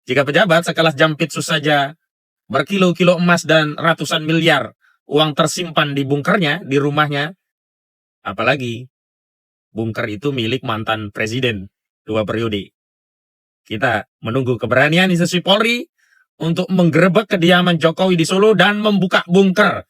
Jika pejabat sekelas Jampitsus saja berkilo-kilo emas dan ratusan miliar uang tersimpan di bunkernya, di rumahnya, apalagi bunker itu milik mantan presiden 2 periode. Kita menunggu keberanian institusi Polri untuk menggerebek kediaman Jokowi di Solo dan membuka bunker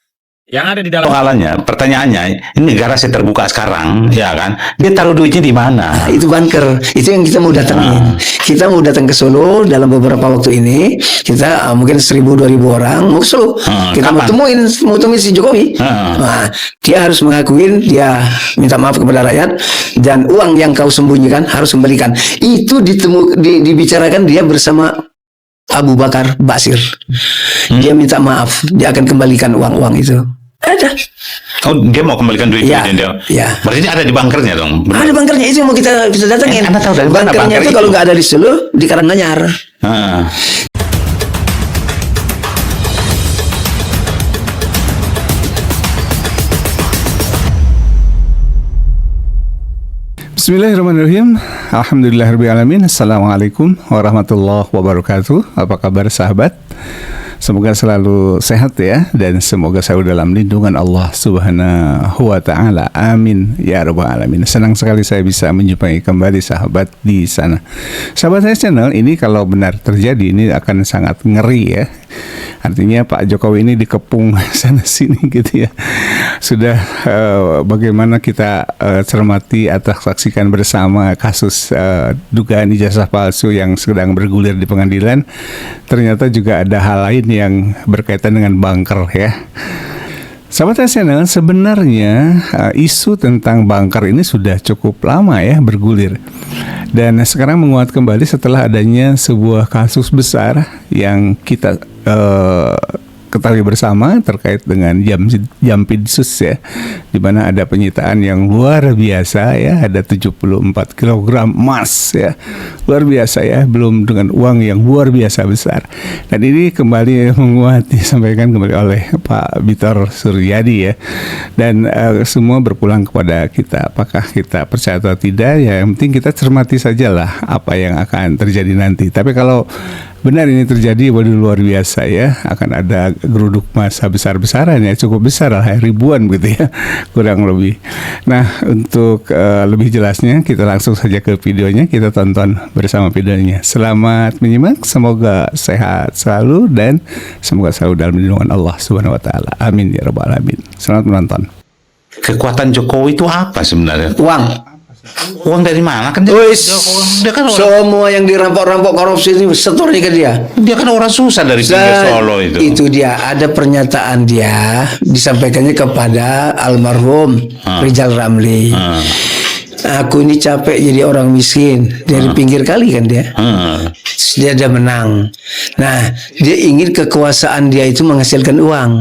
yang ada di dalam. Soalannya, pertanyaannya, ini garasi terbuka sekarang, ya kan? Dia taruh duitnya di mana? Itu bunker, itu yang kita mau datangin. Kita mau datang ke Solo dalam beberapa waktu ini. Kita mungkin 1.000-2.000 orang mau ke Solo. Kita mau temuin si Jokowi. Nah, dia harus mengakuin, dia minta maaf kepada rakyat, dan uang yang kau sembunyikan harus kembalikan. Itu dibicarakan dia bersama Abu Bakar Basir. Dia minta maaf, dia akan kembalikan uang-uang itu. Ada. Oh, dia mau kembalikan duit Ya, dia. ya. Berarti dia ada di bunkernya dong. Benar. Ada bunkernya, itu yang mau kita datangin. Anda tahu dari mana bunkernya bunker itu itu? kalau nggak ada di Solo, di Karanganyar. Bismillahirrahmanirrahim. Alhamdulillahirrahmanirrahim. Assalamualaikum warahmatullahi wabarakatuh. Apa kabar sahabat? Semoga selalu sehat ya, dan semoga selalu dalam lindungan Allah Subhanahu wa Ta'ala. Amin ya rabbal alamin. Senang sekali saya bisa menjumpai kembali sahabat di sana. Sahabat saya, channel ini kalau benar terjadi ini akan sangat ngeri ya. Artinya Pak Jokowi ini dikepung sana sini gitu ya. Sudah bagaimana kita cermati atau saksikan bersama kasus dugaan ijazah palsu yang sedang bergulir di pengadilan. Ternyata juga ada hal lain yang berkaitan dengan bunker ya. Sahabat channel, sebenarnya isu tentang bunker ini sudah cukup lama ya bergulir, dan sekarang menguat kembali setelah adanya sebuah kasus besar yang kita ketahui bersama terkait dengan Jampitsus ya, di mana ada penyitaan yang luar biasa ya, ada 74 kg emas ya, luar biasa ya, belum dengan uang yang luar biasa besar. Dan ini kembali menguat disampaikan kembali oleh Pak Bitor Suryadi ya, dan semua berpulang kepada kita, apakah kita percaya atau tidak ya, yang penting kita cermati sajalah apa yang akan terjadi nanti. Tapi kalau benar ini terjadi, waduh luar biasa ya, akan ada geruduk massa besar-besaran ya, cukup besar lah, ribuan gitu ya, kurang lebih. Nah, untuk lebih jelasnya kita langsung saja ke videonya, kita tonton bersama videonya. Selamat menyimak, semoga sehat selalu dan semoga selalu dalam lindungan Allah Subhanahu wa Ta'ala. Amin ya rabbal alamin. Selamat menonton. Kekuatan Jokowi itu apa sebenarnya? Uang dari mana kan? dia kan semua yang dirampok-rampok korupsi ini setornya ke dia. Dia kan orang susah dari pinggir Solo itu. Itu dia, ada pernyataan dia disampaikannya kepada almarhum Rizal Ramli. Aku ini capek jadi orang miskin dari pinggir kali kan dia. Dia ada menang. Nah, dia ingin kekuasaan dia itu menghasilkan uang.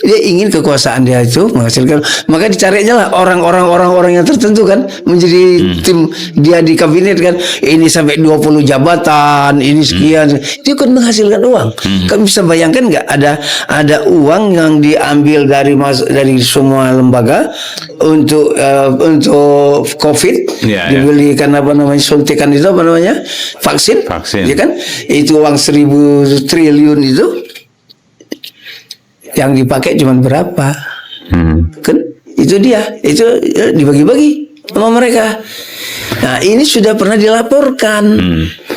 Dia ingin kekuasaan dia itu menghasilkan, maka dicarinya lah orang-orang yang tertentu kan menjadi tim dia di kabinet kan, ini sampai 20 jabatan, ini sekian, dia kan menghasilkan uang. Kamu bisa bayangkan nggak, ada uang yang diambil dari semua lembaga untuk COVID, dibelikan apa namanya, suntikan itu apa namanya, vaksin. Ya kan, itu uang 1.000 triliun itu yang dipakai cuma berapa? Kan itu dia, itu dibagi-bagi sama mereka. Nah, ini sudah pernah dilaporkan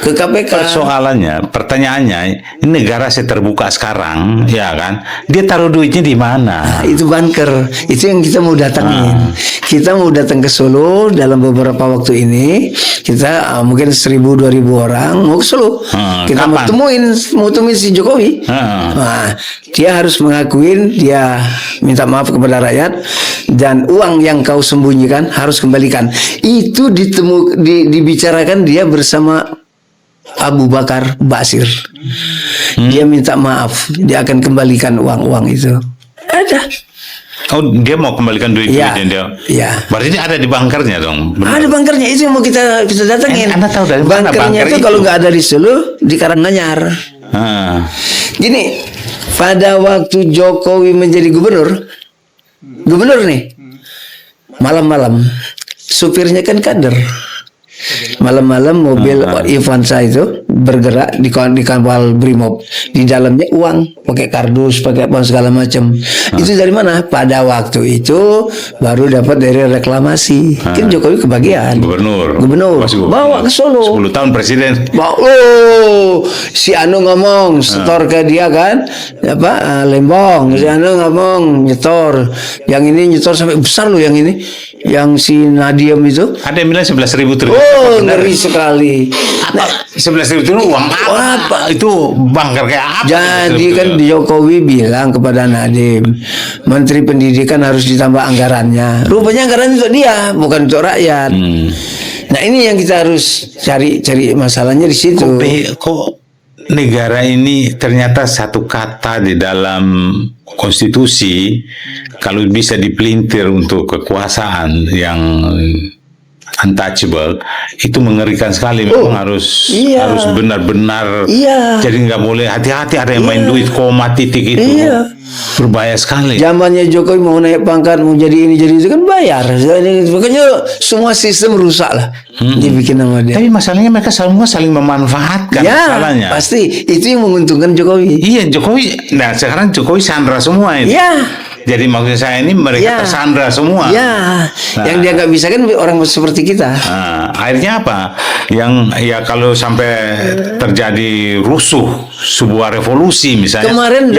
ke KPK. Persoalannya, pertanyaannya, ini garasi terbuka sekarang, ya kan? Dia taruh duitnya di mana? Nah, itu bunker, itu yang kita mau datangin. Kita mau datang ke Solo dalam beberapa waktu ini. Kita mungkin 1.000-2.000 orang mau ke Solo. Kita mau temuin si Jokowi. Nah, dia harus mengakuin, dia minta maaf kepada rakyat, dan uang yang kau sembunyikan harus kembalikan. Itu dibicarakan dia bersama Abu Bakar Basir. Dia minta maaf, dia akan kembalikan uang-uang itu. Ada. Oh, dia mau kembalikan duitnya dia. Ya. Berarti dia ada di bunkernya dong. Benar. Ada bunkernya, itu yang mau kita datangin. Anda tahu dari mana bunkernya itu? Kalau nggak ada di Solo, di Karanganyar. Gini, pada waktu Jokowi menjadi gubernur nih, malam-malam supirnya kan kader. Malam-malam mobil Avanza itu bergerak di kawal Brimob. Di dalamnya uang, pakai kardus, pakai apa segala macam. Itu dari mana? Pada waktu itu baru dapat dari reklamasi. Kan Jokowi kebagian. Gubernur. Masih Bawa ke Solo. 10 tahun presiden. Si Anu ngomong setor ke dia kan, Lembong. Si Anu ngomong nyetor. Yang ini nyetor sampai besar loh yang ini. Yang si Nadiem itu. Ada yang bilang 11.000 triliun. Oh, ngeri sekali. Nah, 11.000 triliun uang apa? Itu bangker kayak apa? Jadi kan Jokowi bilang kepada Nadiem, Menteri Pendidikan harus ditambah anggarannya. Rupanya anggaran untuk dia, bukan untuk rakyat. Nah ini yang kita harus cari masalahnya di situ. Kok negara ini ternyata satu kata di dalam konstitusi kalau bisa dipelintir untuk kekuasaan yang untouchable itu mengerikan sekali. Memang harus benar-benar. Jadi nggak boleh hati-hati ada yang main duit koma titik itu. Berbahaya sekali. Zamannya Jokowi mau naik pangkat, mau jadi ini jadi itu kan bayar. Makanya semua sistem rusak lah. Dibikin sama dia. Tapi masalahnya mereka semua saling memanfaatkan masalahnya. Pasti itu yang menguntungkan Jokowi. Iya Jokowi. Nah sekarang Jokowi sandra semua ini. Jadi maksud saya ini mereka tersandra semua. Yang dia nggak bisa kan orang seperti kita. Nah, akhirnya apa? Yang ya kalau sampai terjadi rusuh sebuah revolusi misalnya. Kemarin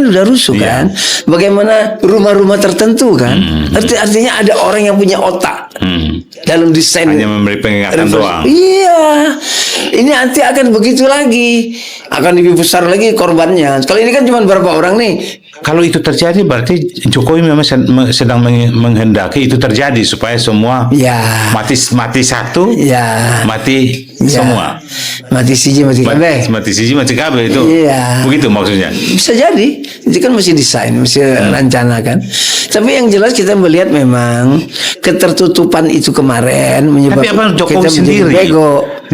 udah rusuh kan. Bagaimana rumah-rumah tertentu kan. Artinya ada orang yang punya otak dalam desain. Hanya memberi pengingatan doang. Iya. Ini nanti akan begitu lagi. Akan lebih besar lagi korbannya. Kalau ini kan cuma berapa orang nih. Kalau itu terjadi berarti Jokowi memang sedang menghendaki itu terjadi supaya semua mati satu, mati semua. Mati siji, mati kabeh. Mati siji, mati kabeh itu. Begitu maksudnya. Bisa jadi. Itu kan masih desain, masih rencana kan. Tapi yang jelas kita melihat memang ketertutupan itu kemarin menyebabkan. Tapi apa Jokowi sendiri?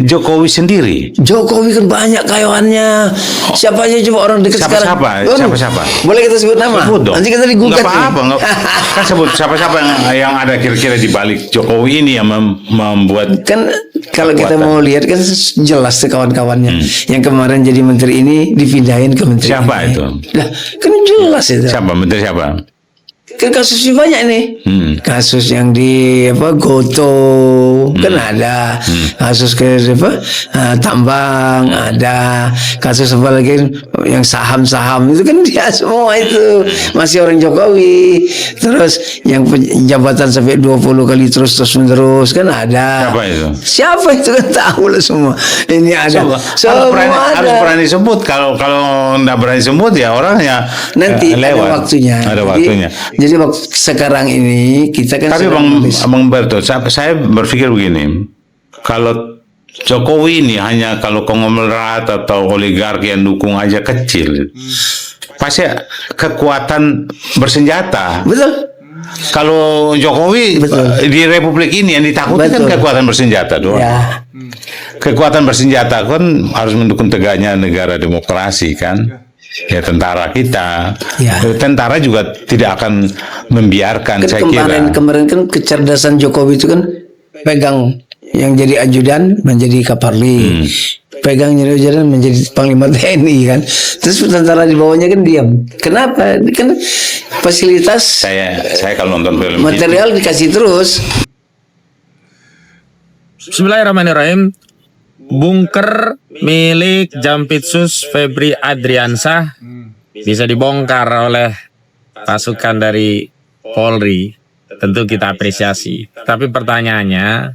Jokowi sendiri. Jokowi kan banyak kayawannya. Siapa aja coba orang dekat sekarang. Siapa? Boleh kita sebut nama? Sebut dong. Nanti kita digugat. Nggak apa-apa. Kan sebut siapa yang ada kira-kira di balik Jokowi ini yang membuat. Kan kalau kita mau lihat kan jelas kawan-kawannya. Yang kemarin jadi menteri ini dipindahin ke menteri siapa ini. Itu? Lah, kan jelas itu. Siapa? Menteri siapa? Kan kasusnya banyak nih. Kasus yang di Goto kan ada. Kasus ke tambang ada. Kasus apa lagi yang saham-saham itu kan dia semua itu masih orang Jokowi. Terus yang jabatan sampai 20 kali terus menerus kan ada. Siapa itu kan tahu lah semua. Ini ada. Harus berani sebut. Kalau nggak berani sebut ya orangnya nanti lewat. Ada waktunya. Jadi sekarang ini kita kan. Tapi Bang Berto, saya berpikir begini, kalau Jokowi ini hanya kalau konglomerat atau oligarki yang dukung aja kecil, pasti kekuatan bersenjata. Betul. Kalau Jokowi di Republik ini yang ditakuti kan kekuatan bersenjata doang. Kekuatan bersenjata kan harus mendukung tegaknya negara demokrasi kan. Ya tentara kita, tentara juga tidak akan membiarkan. Kan saya kira kemarin kan kecerdasan Jokowi itu kan pegang yang jadi ajudan menjadi Kaparli, pegang jadi ajudan menjadi Panglima TNI kan, terus tentara di bawahnya kan diam. Kenapa? Kan fasilitas saya kalau nonton film material dikasih terus. Bismillahirrahmanirrahim. Bunker milik Jampitsus Febri Adriansah bisa dibongkar oleh pasukan dari Polri. Tentu kita apresiasi. Tapi pertanyaannya,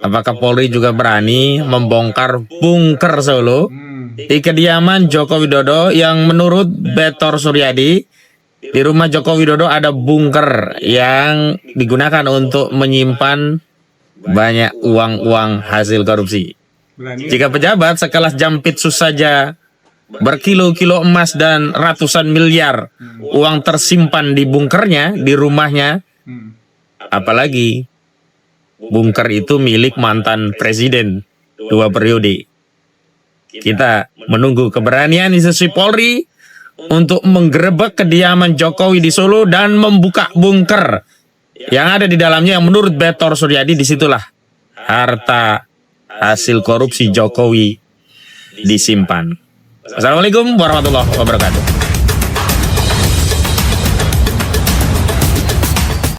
apakah Polri juga berani membongkar bunker Solo di kediaman Joko Widodo yang menurut Betor Suryadi di rumah Joko Widodo ada bunker yang digunakan untuk menyimpan banyak uang-uang hasil korupsi. Jika pejabat sekelas Jampitsus saja berkilo-kilo emas dan ratusan miliar uang tersimpan di bunkernya, di rumahnya, apalagi bunker itu milik mantan presiden 2 periode. Kita menunggu keberanian institusi Polri untuk menggerebek kediaman Jokowi di Solo dan membuka bunker yang ada di dalamnya yang menurut Betor Suryadi disitulah harta hasil korupsi Jokowi disimpan. Assalamualaikum warahmatullahi wabarakatuh.